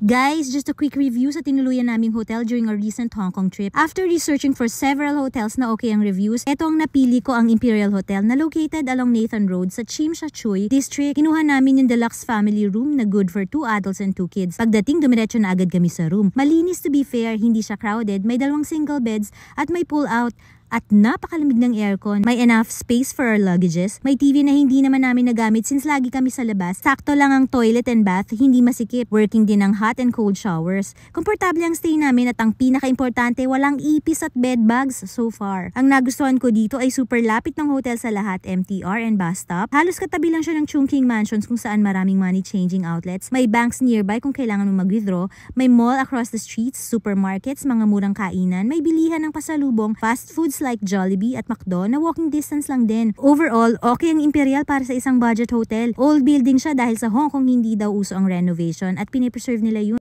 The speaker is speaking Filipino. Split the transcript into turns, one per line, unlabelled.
Guys, just a quick review sa tinuluyan naming hotel during our recent Hong Kong trip. After researching for several hotels na okay ang reviews, eto ang napili ko, ang Imperial Hotel na located along Nathan Road sa Tsim Sha Tsui District. Kinuha namin yung deluxe family room na good for 2 adults and 2 kids. Pagdating, dumiretso na agad kami sa room. Malinis, to be fair, hindi siya crowded, may 2 single beds at may pull out. At napakalamig ng aircon. May enough space for our luggages. May TV na hindi naman namin nagamit since lagi kami sa labas. Sakto lang ang toilet and bath, hindi masikip. Working din ang hot and cold showers. Komportable ang stay namin at ang pinaka-importante, walang ipis at bed bugs so far. Ang nagustuhan ko dito ay super lapit ng hotel sa lahat, MTR and bus stop. Halos katabi lang siya ng Chungking Mansions kung saan maraming money changing outlets. May banks nearby kung kailangan mo mag-withdraw. May mall across the streets, supermarkets, mga murang kainan. May bilihan ng pasalubong, fast foods like Jollibee at McDo na walking distance lang din. Overall, okay ang Imperial para sa isang budget hotel. Old building siya dahil sa Hong Kong hindi daw uso ang renovation at pinipreserve nila yun.